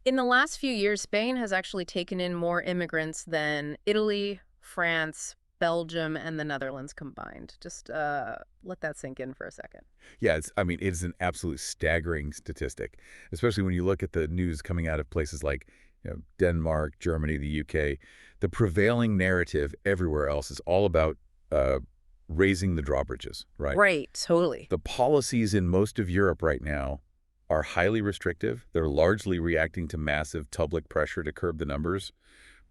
In the last few years, Spain has actually taken in more immigrants than Italy, France, Belgium, and the Netherlands combined. Just let that sink in for a second. Yeah, I mean, it is an absolute staggering statistic, especially when you look at the news coming out of places like Denmark, Germany, the UK. The prevailing narrative everywhere else is all about uh, raising the drawbridges, right? Right, totally. The policies in most of Europe right now are highly restrictive. They're largely reacting to massive public pressure to curb the numbers.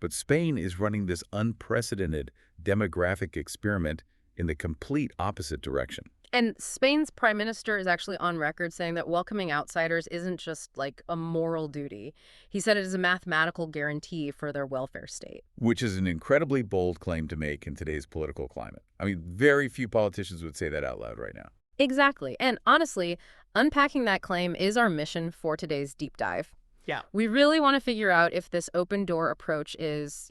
But Spain is running this unprecedented demographic experiment in the complete opposite direction. And Spain's prime minister is actually on record saying that welcoming outsiders isn't just like a moral duty. He said it is a mathematical guarantee for their welfare state. Which is an incredibly bold claim to make in today's political climate. I mean, very few politicians would say that out loud right now. Exactly. And honestly, unpacking that claim is our mission for today's deep dive. Yeah. We really want to figure out if this open door approach is,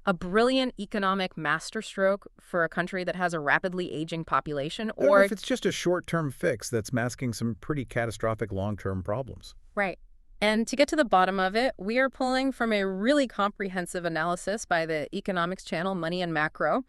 a brilliant economic masterstroke for a country that has a rapidly aging population, Or or if it's just a short-term fix that's masking some pretty catastrophic long-term problems. right. And to get to the bottom of it, we are pulling from a really comprehensive analysis by the economics channel Money and Macro.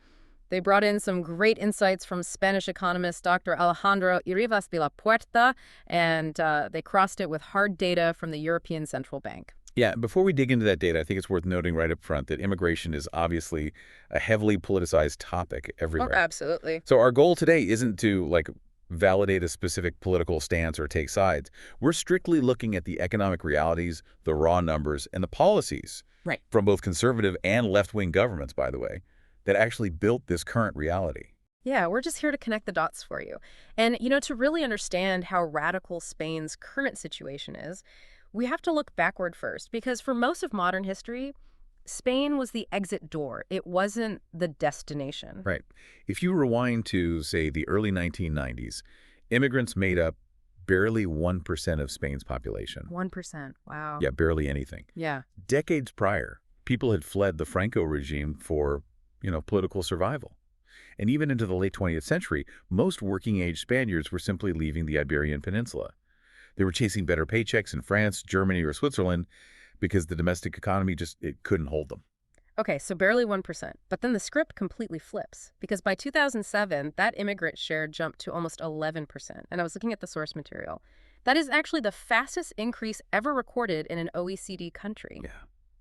They brought in some great insights from Spanish economist Dr. Alejandro Irivas de la Puerta, and they crossed it with hard data from the European Central Bank. Yeah, before we dig into that data, I think it's worth noting right up front that immigration is obviously a heavily politicized topic Oh, everywhere. absolutely. So our goal today isn't to, validate a specific political stance or take sides. We're strictly looking at the economic realities, the raw numbers, and the policies Right. from both conservative and left-wing governments, by the way, that actually built this current reality. Yeah, we're just here to connect the dots for you. And, to really understand how radical Spain's current situation is, we have to look backward first, because for most of modern history, Spain was the exit door. It wasn't the destination. Right. If you rewind to, say, the early 1990s, immigrants made up barely 1% of Spain's population. 1%. Wow. Yeah, barely anything. Yeah. Decades prior, people had fled the Franco regime for, political survival. And even into the late 20th century, most working-age Spaniards were simply leaving the Iberian Peninsula. They were chasing better paychecks in France, Germany, or Switzerland because the domestic economy it couldn't hold them. Okay, so barely 1%. But then the script completely flips, because by 2007, that immigrant share jumped to almost 11%. And I was looking at the source material. That is actually the fastest increase ever recorded in an OECD country. Yeah.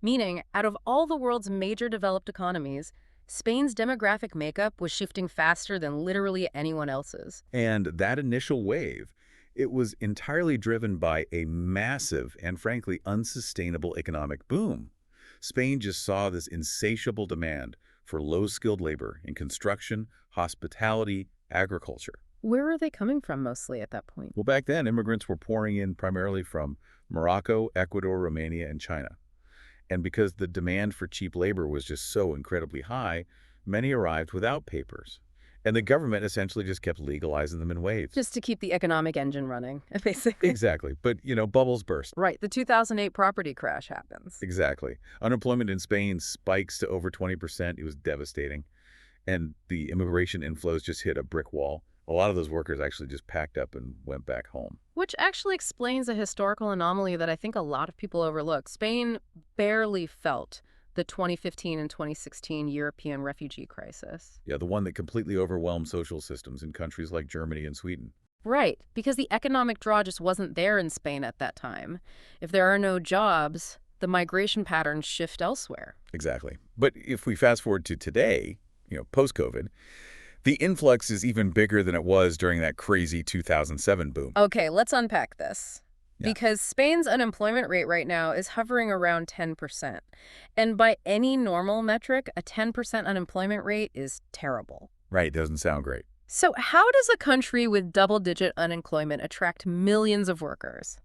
Meaning, out of all the world's major developed economies, Spain's demographic makeup was shifting faster than literally anyone else's. And that initial wave, it was entirely driven by a massive and frankly unsustainable economic boom. Spain just saw this insatiable demand for low-skilled labor in construction, hospitality, agriculture. Where are they coming from mostly at that point? Well, back then, immigrants were pouring in primarily from Morocco, Ecuador, Romania, and China. And because the demand for cheap labor was just so incredibly high, many arrived without papers. And the government essentially just kept legalizing them in waves. Just to keep the economic engine running, basically. Exactly. But, bubbles burst. Right, the 2008 property crash happens. Exactly. Unemployment in Spain spikes to over 20%. It was devastating. And the immigration inflows just hit a brick wall. A lot of those workers actually just packed up and went back home. Which actually explains a historical anomaly that I think a lot of people overlook. Spain barely felt the 2015 and 2016 European refugee crisis. Yeah, the one that completely overwhelmed social systems in countries like Germany and Sweden. Right, because the economic draw just wasn't there in Spain at that time. If there are no jobs, the migration patterns shift elsewhere. Exactly. But if we fast forward to today, post-COVID, the influx is even bigger than it was during that crazy 2007 boom. Okay, let's unpack this. Yeah. Because Spain's unemployment rate right now is hovering around 10%. And by any normal metric, a 10% unemployment rate is terrible. Right, doesn't sound great. So how does a country with double-digit unemployment attract millions of workers?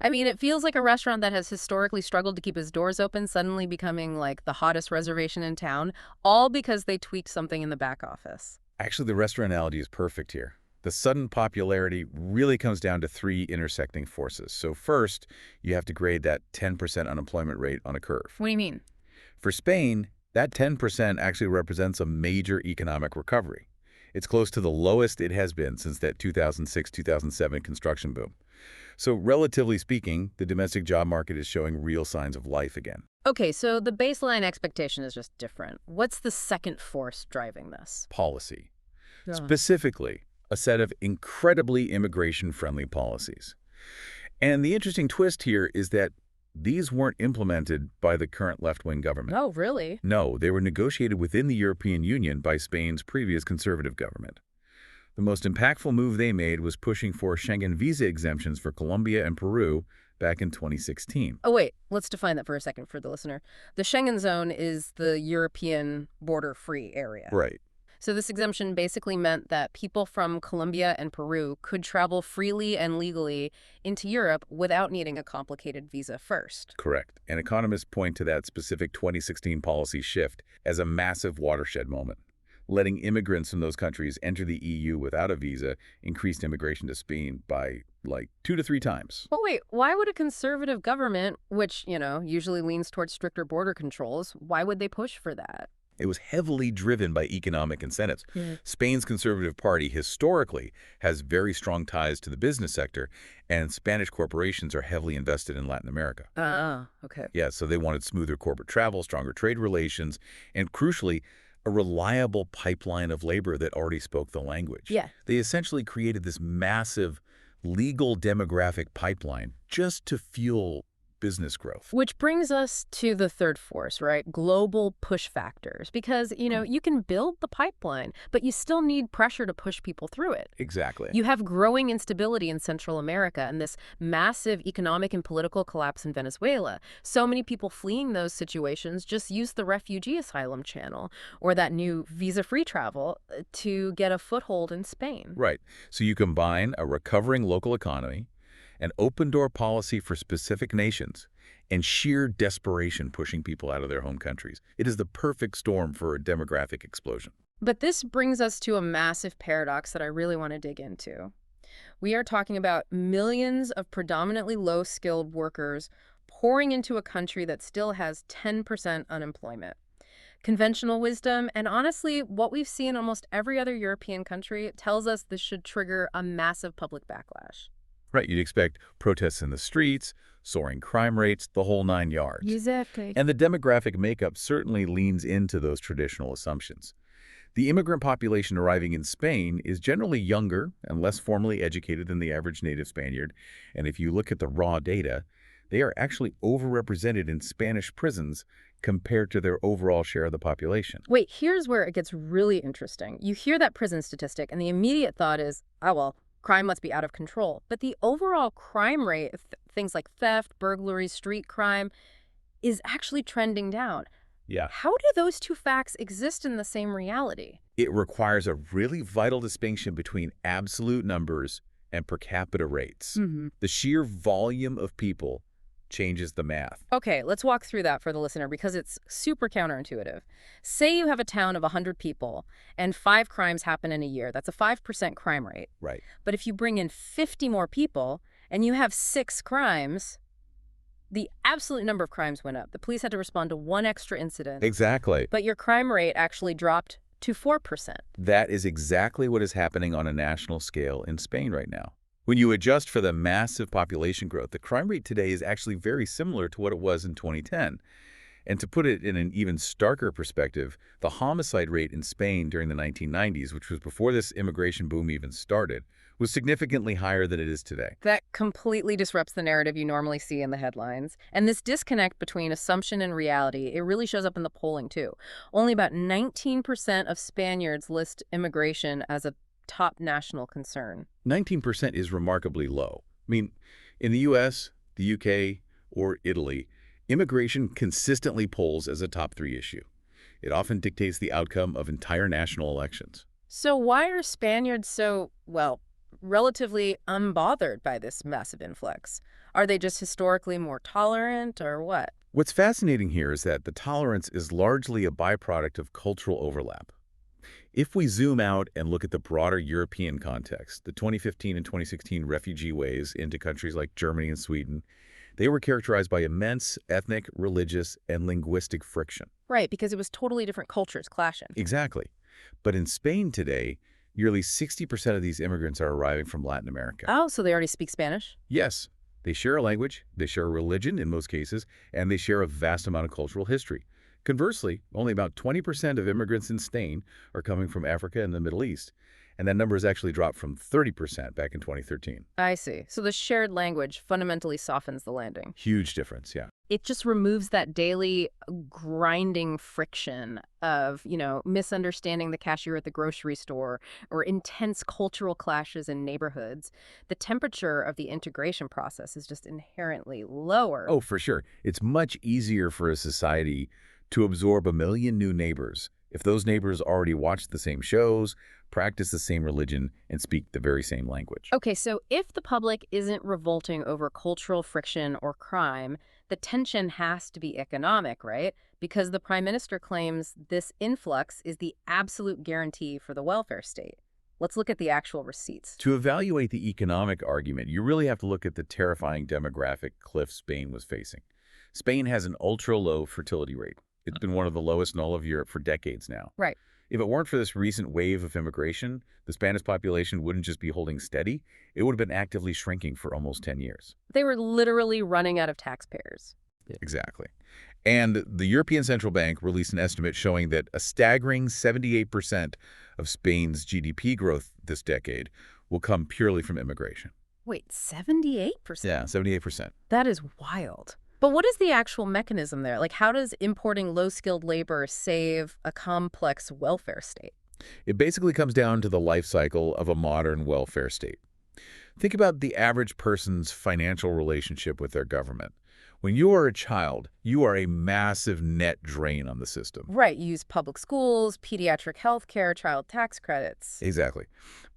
I mean, it feels like a restaurant that has historically struggled to keep its doors open suddenly becoming like the hottest reservation in town, all because they tweaked something in the back office. Actually, the restaurant analogy is perfect here. The sudden popularity really comes down to three intersecting forces. So first, you have to grade that 10% unemployment rate on a curve. What do you mean? For Spain, that 10% actually represents a major economic recovery. It's close to the lowest it has been since that 2006-2007 construction boom. So relatively speaking, the domestic job market is showing real signs of life again. Okay, so the baseline expectation is just different. What's the second force driving this? Policy. Yeah. Specifically, a set of incredibly immigration-friendly policies. And the interesting twist here is that these weren't implemented by the current left-wing government. Oh, really? No, they were negotiated within the European Union by Spain's previous conservative government. The most impactful move they made was pushing for Schengen visa exemptions for Colombia and Peru back in 2016. Oh, wait, let's define that for a second for the listener. The Schengen zone is the European border-free area. Right. So this exemption basically meant that people from Colombia and Peru could travel freely and legally into Europe without needing a complicated visa first. Correct. And economists point to that specific 2016 policy shift as a massive watershed moment. Letting immigrants from those countries enter the EU without a visa increased immigration to Spain by, like, 2 to 3 times. But wait, why would a conservative government, which, usually leans towards stricter border controls, why would they push for that? It was heavily driven by economic incentives. Yeah. Spain's Conservative Party historically has very strong ties to the business sector, and Spanish corporations are heavily invested in Latin America. Okay. Yeah, so they wanted smoother corporate travel, stronger trade relations, and crucially, a reliable pipeline of labor that already spoke the language. Yeah. They essentially created this massive legal demographic pipeline just to fuel business growth. Which brings us to the third force, right? Global push factors. Because, you can build the pipeline, but you still need pressure to push people through it. Exactly. You have growing instability in Central America and this massive economic and political collapse in Venezuela. So many people fleeing those situations just use the refugee asylum channel or that new visa-free travel to get a foothold in Spain. Right. So you combine a recovering local economy, an open-door policy for specific nations, and sheer desperation pushing people out of their home countries. It is the perfect storm for a demographic explosion. But this brings us to a massive paradox that I really want to dig into. We are talking about millions of predominantly low-skilled workers pouring into a country that still has 10% unemployment. Conventional wisdom, and honestly, what we've seen in almost every other European country tells us this should trigger a massive public backlash. Right, you'd expect protests in the streets, soaring crime rates, the whole 9 yards. Exactly. And the demographic makeup certainly leans into those traditional assumptions. The immigrant population arriving in Spain is generally younger and less formally educated than the average native Spaniard, and if you look at the raw data, they are actually overrepresented in Spanish prisons compared to their overall share of the population. Wait, here's where it gets really interesting. You hear that prison statistic, and the immediate thought is, oh, well, crime must be out of control. But the overall crime rate, things like theft, burglary, street crime, is actually trending down. Yeah. How do those two facts exist in the same reality? It requires a really vital distinction between absolute numbers and per capita rates. The sheer volume of people changes the math. Okay, let's walk through that for the listener because it's super counterintuitive. Say you have a town of 100 people and 5 crimes happen in a year. That's a 5% crime rate. Right. But if you bring in 50 more people and you have 6 crimes, the absolute number of crimes went up. The police had to respond to 1 extra incident. Exactly. But your crime rate actually dropped to 4%. That is exactly what is happening on a national scale in Spain right now. When you adjust for the massive population growth, the crime rate today is actually very similar to what it was in 2010. And to put it in an even starker perspective, the homicide rate in Spain during the 1990s, which was before this immigration boom even started, was significantly higher than it is today. That completely disrupts the narrative you normally see in the headlines. And this disconnect between assumption and reality, it really shows up in the polling too. Only about 19% of Spaniards list immigration as a top national concern. 19% is remarkably low. I mean, in the US, the UK, or Italy, immigration consistently polls as a top 3 issue. It often dictates the outcome of entire national elections. So why are Spaniards so, well, relatively unbothered by this massive influx? Are they just historically more tolerant or what? What's fascinating here is that the tolerance is largely a byproduct of cultural overlap. If we zoom out and look at the broader European context, the 2015 and 2016 refugee waves into countries like Germany and Sweden, they were characterized by immense ethnic, religious, and linguistic friction. Right, because it was totally different cultures clashing. Exactly. But in Spain today, Nearly 60% of these immigrants are arriving from Latin America. Oh, so they already speak Spanish? Yes, they share a language, they share a religion in most cases, and they share a vast amount of cultural history. Conversely, only about 20% of immigrants in Spain are coming from Africa and the Middle East, and that number has actually dropped from 30% back in 2013. I see. So the shared language fundamentally softens the landing. Huge difference, yeah. It just removes that daily grinding friction of, misunderstanding the cashier at the grocery store or intense cultural clashes in neighborhoods. The temperature of the integration process is just inherently lower. Oh, for sure. It's much easier for a society to absorb a million new neighbors if those neighbors already watch the same shows, practice the same religion, and speak the very same language. Okay, so if the public isn't revolting over cultural friction or crime, the tension has to be economic, right? Because the prime minister claims this influx is the absolute guarantee for the welfare state. Let's look at the actual receipts. To evaluate the economic argument, you really have to look at the terrifying demographic cliff Spain was facing. Spain has an ultra-low fertility rate. It's been one of the lowest in all of Europe for decades now. Right. If it weren't for this recent wave of immigration, the Spanish population wouldn't just be holding steady, it would have been actively shrinking for almost 10 years. They were literally running out of taxpayers. Exactly. And the European Central Bank released an estimate showing that a staggering 78% of Spain's GDP growth this decade will come purely from immigration. Wait, 78%? Yeah, 78%. That is wild. But what is the actual mechanism there? Like, how does importing low-skilled labor save a complex welfare state? It basically comes down to the life cycle of a modern welfare state. Think about the average person's financial relationship with their government. When you are a child, you are a massive net drain on the system. Right, you use public schools, pediatric health care, child tax credits. Exactly.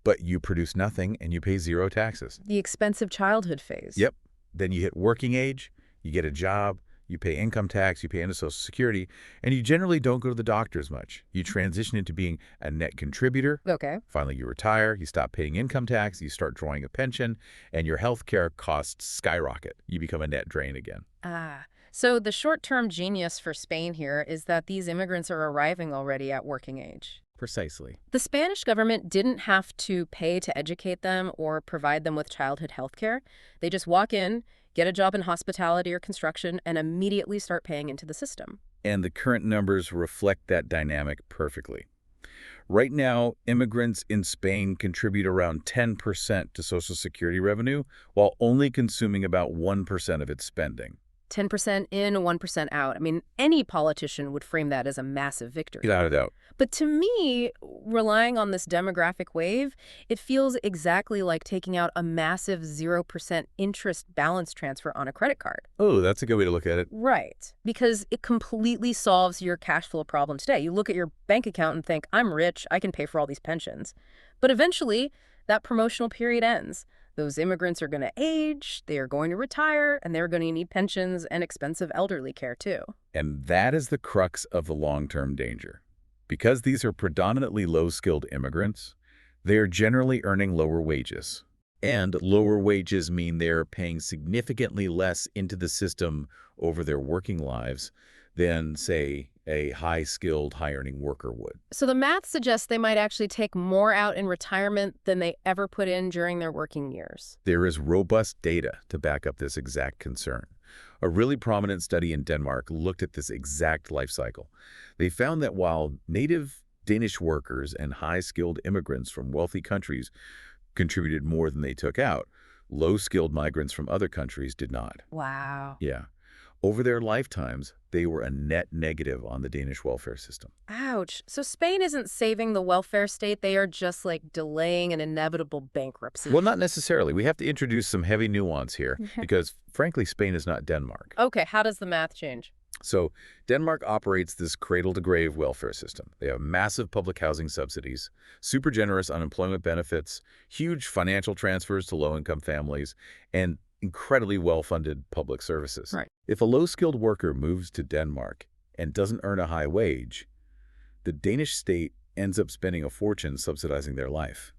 But you produce nothing and you pay zero taxes. The expensive childhood phase. Yep. Then you hit working age, you get a job, you pay income tax, you pay into Social Security, and you generally don't go to the doctor as much. You transition into being a net contributor. Okay. Finally, you retire, you stop paying income tax, you start drawing a pension, and your health care costs skyrocket. You become a net drain again. So the short-term genius for Spain here is that these immigrants are arriving already at working age. Precisely. The Spanish government didn't have to pay to educate them or provide them with childhood health care. They just walk in, get a job in hospitality or construction, and immediately start paying into the system. And the current numbers reflect that dynamic perfectly. Right now, immigrants in Spain contribute around 10% to Social Security revenue, while only consuming about 1% of its spending. 10% in, 1% out. I mean, any politician would frame that as a massive victory. Without a doubt. But to me, relying on this demographic wave, it feels exactly like taking out a massive 0% interest balance transfer on a credit card. Oh, that's a good way to look at it. Right. Because it completely solves your cash flow problem today. You look at your bank account and think, I'm rich, I can pay for all these pensions. But eventually, that promotional period ends. Those immigrants are going to age, they are going to retire, and they're going to need pensions and expensive elderly care too. And that is the crux of the long-term danger. Because these are predominantly low-skilled immigrants, they are generally earning lower wages. And lower wages mean they're paying significantly less into the system over their working lives than, say, a high-skilled, high-earning worker would. So the math suggests they might actually take more out in retirement than they ever put in during their working years. There is robust data to back up this exact concern. A really prominent study in Denmark looked at this exact life cycle. They found that while native Danish workers and high-skilled immigrants from wealthy countries contributed more than they took out, low-skilled migrants from other countries did not. Wow. Yeah. Over their lifetimes, they were a net negative on the Danish welfare system. Ouch. So Spain isn't saving the welfare state, they are just like delaying an inevitable bankruptcy. Well, not necessarily. We have to introduce some heavy nuance here because, frankly, Spain is not Denmark. Okay, how does the math change? So Denmark operates this cradle-to-grave welfare system. They have massive public housing subsidies, super generous unemployment benefits, huge financial transfers to low-income families, and incredibly well-funded public services. Right. If a low-skilled worker moves to Denmark and doesn't earn a high wage, the Danish state ends up spending a fortune subsidizing their life.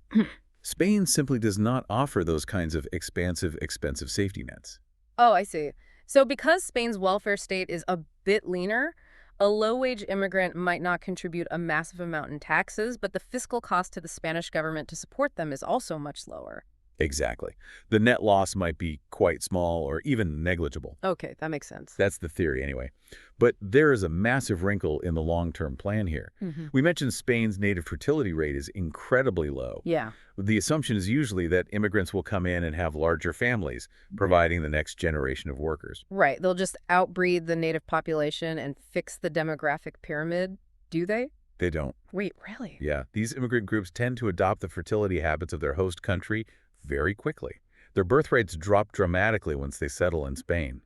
Spain simply does not offer those kinds of expansive, expensive safety nets. Oh, I see. So because Spain's welfare state is a bit leaner, A low-wage immigrant might not contribute a massive amount in taxes, but the fiscal cost to the Spanish government to support them is also much lower. Exactly. The net loss might be quite small or even negligible. Okay, that makes sense. That's the theory anyway. But there is a massive wrinkle in the long-term plan here. We mentioned Spain's native fertility rate is incredibly low. Yeah. The assumption is usually that immigrants will come in and have larger families, providing the next generation of workers. Right. They'll just outbreed the native population and fix the demographic pyramid, do they? They don't. Wait, really? Yeah, these immigrant groups tend to adopt the fertility habits of their host country very quickly. Their birth rates drop dramatically once they settle in Spain.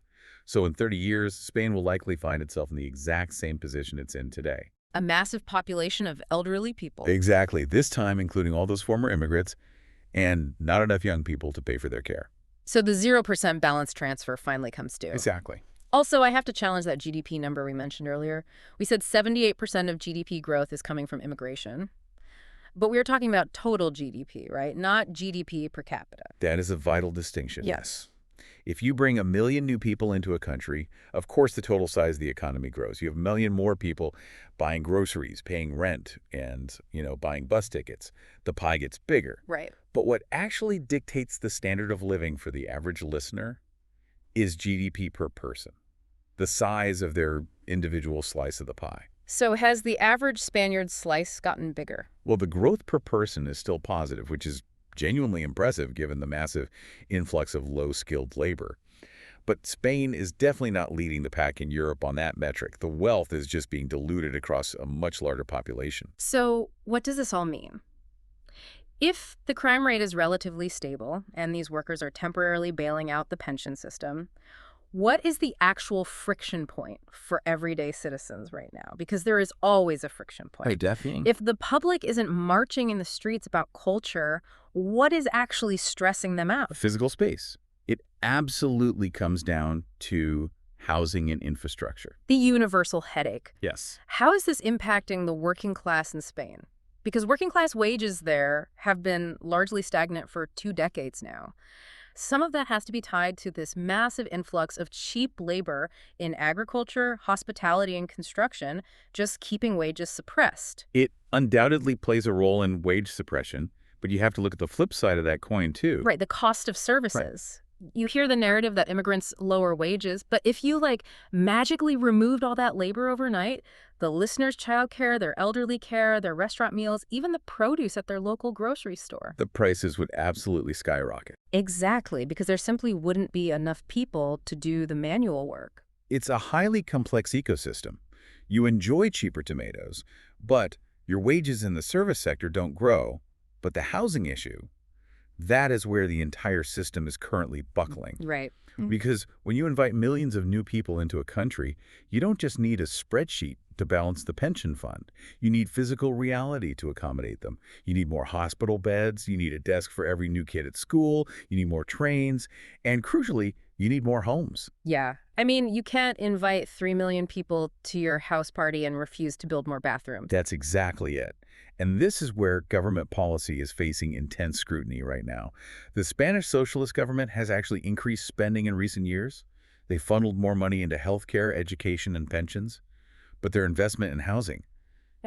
So in 30 years, Spain will likely find itself in the exact same position it's in today. A massive population of elderly people. Exactly. This time, including all those former immigrants, and not enough young people to pay for their care. So the 0% balance transfer finally comes due. Exactly. Also, I have to challenge that GDP number we mentioned earlier. We said 78% of GDP growth is coming from immigration. But we were talking about total GDP, right? Not GDP per capita. That is a vital distinction. Yes. If you bring 1 million new people into a country, of course the total size of the economy grows. You have 1 million more people buying groceries, paying rent, and, buying bus tickets. The pie gets bigger. Right. But what actually dictates the standard of living for the average listener is GDP per person, the size of their individual slice of the pie. So has the average Spaniard slice gotten bigger? Well, the growth per person is still positive, which is genuinely impressive given the massive influx of low-skilled labor. But Spain is definitely not leading the pack in Europe on that metric. The wealth is just being diluted across a much larger population. So what does this all mean? If the crime rate is relatively stable and these workers are temporarily bailing out the pension system, what is the actual friction point for everyday citizens right now? Because there is always a friction point. Definitely. If the public isn't marching in the streets about culture, what is actually stressing them out? Physical space. It absolutely comes down to housing and infrastructure. The universal headache. Yes. How is this impacting the working class in Spain? Because working class wages there have been largely stagnant for 2 decades now. Some of that has to be tied to this massive influx of cheap labor in agriculture, hospitality, and construction, just keeping wages suppressed. It undoubtedly plays a role in wage suppression, but you have to look at the flip side of that coin, too. Right, the cost of services. You hear the narrative that immigrants lower wages, but if you, magically removed all that labor overnight, the listeners' childcare, their elderly care, their restaurant meals, even the produce at their local grocery store. The prices would absolutely skyrocket. Exactly, because there simply wouldn't be enough people to do the manual work. It's a highly complex ecosystem. You enjoy cheaper tomatoes, but your wages in the service sector don't grow. But the housing issue, that is where the entire system is currently buckling. Right. Because when you invite millions of new people into a country, you don't just need a spreadsheet to balance the pension fund. You need physical reality to accommodate them. You need more hospital beds. You need a desk for every new kid at school. You need more trains. And crucially, you need more homes. Yeah. I mean, you can't invite 3 million people to your house party and refuse to build more bathrooms. That's exactly it. And this is where government policy is facing intense scrutiny right now. The Spanish socialist government has actually increased spending in recent years. They funneled more money into healthcare, education, and pensions. But their investment in housing,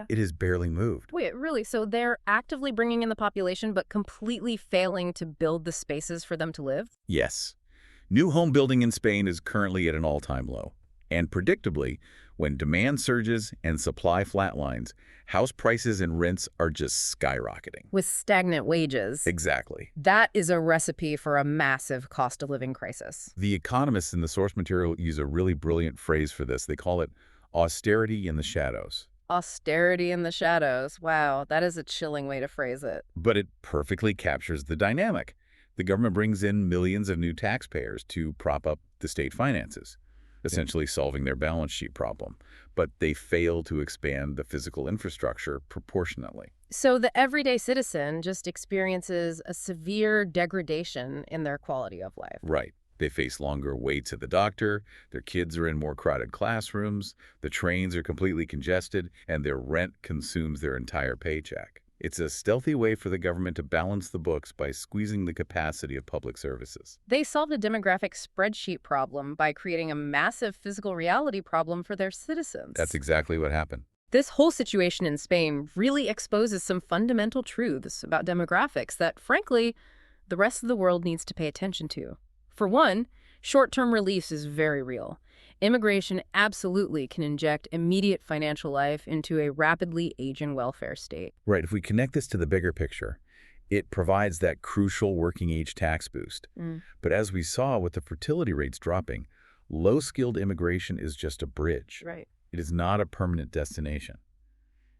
it has barely moved. Wait, really? So they're actively bringing in the population but completely failing to build the spaces for them to live? Yes. New home building in Spain is currently at an all-time low. And predictably, when demand surges and supply flatlines, house prices and rents are just skyrocketing. With stagnant wages. Exactly. That is a recipe for a massive cost of living crisis. The economists in the source material use a really brilliant phrase for this. They call it austerity in the shadows. Austerity in the shadows. Wow, that is a chilling way to phrase it. But it perfectly captures the dynamic. The government brings in millions of new taxpayers to prop up the state finances, essentially solving their balance sheet problem. But they fail to expand the physical infrastructure proportionately. So the everyday citizen just experiences a severe degradation in their quality of life. Right. They face longer waits at the doctor, their kids are in more crowded classrooms, the trains are completely congested, and their rent consumes their entire paycheck. It's a stealthy way for the government to balance the books by squeezing the capacity of public services. They solved a demographic spreadsheet problem by creating a massive physical reality problem for their citizens. That's exactly what happened. This whole situation in Spain really exposes some fundamental truths about demographics that, frankly, the rest of the world needs to pay attention to. For one, short-term relief is very real. Immigration absolutely can inject immediate financial life into a rapidly aging welfare state. Right, if we connect this to the bigger picture, it provides that crucial working age tax boost. But as we saw with the fertility rates dropping, low-skilled immigration is just a bridge. Right. It is not a permanent destination.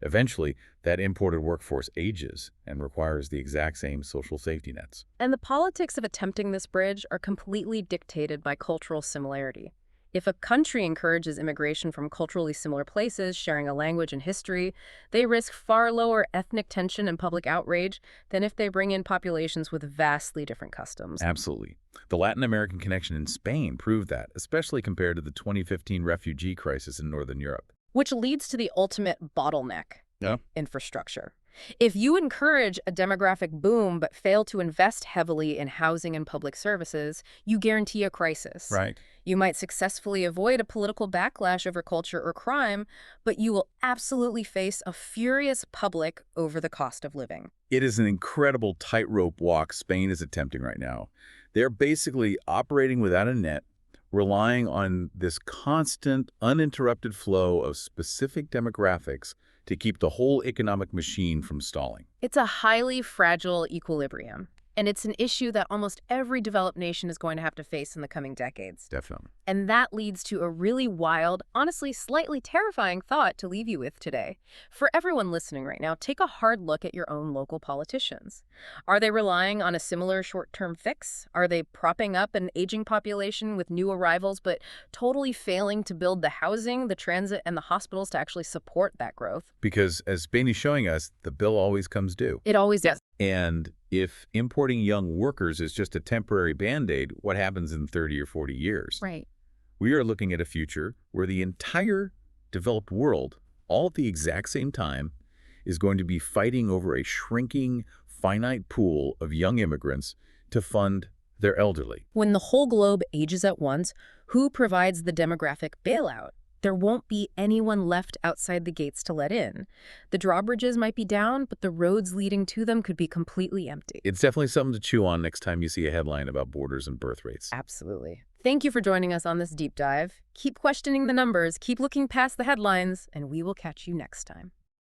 Eventually, that imported workforce ages and requires the exact same social safety nets. And the politics of attempting this bridge are completely dictated by cultural similarity. If a country encourages immigration from culturally similar places, sharing a language and history, they risk far lower ethnic tension and public outrage than if they bring in populations with vastly different customs. Absolutely. The Latin American connection in Spain proved that, especially compared to the 2015 refugee crisis in Northern Europe. Which leads to the ultimate bottleneck: Yeah. infrastructure. If you encourage a demographic boom but fail to invest heavily in housing and public services, you guarantee a crisis. Right. You might successfully avoid a political backlash over culture or crime, but you will absolutely face a furious public over the cost of living. It is an incredible tightrope walk Spain is attempting right now. They're basically operating without a net, relying on this constant, uninterrupted flow of specific demographics to keep the whole economic machine from stalling. It's a highly fragile equilibrium, and it's an issue that almost every developed nation is going to have to face in the coming decades. Definitely. And that leads to a really wild, honestly slightly terrifying thought to leave you with today. For everyone listening right now, take a hard look at your own local politicians. Are they relying on a similar short-term fix? Are they propping up an aging population with new arrivals but totally failing to build the housing, the transit, and the hospitals to actually support that growth? Because as Spain is showing us, the bill always comes due. It always does. And if importing young workers is just a temporary Band-Aid, what happens in 30 or 40 years? Right. We are looking at a future where the entire developed world, all at the exact same time, is going to be fighting over a shrinking, finite pool of young immigrants to fund their elderly. When the whole globe ages at once, who provides the demographic bailout? There won't be anyone left outside the gates to let in. The drawbridges might be down, but the roads leading to them could be completely empty. It's definitely something to chew on next time you see a headline about borders and birth rates. Absolutely. Thank you for joining us on this deep dive. Keep questioning the numbers, keep looking past the headlines, and we will catch you next time.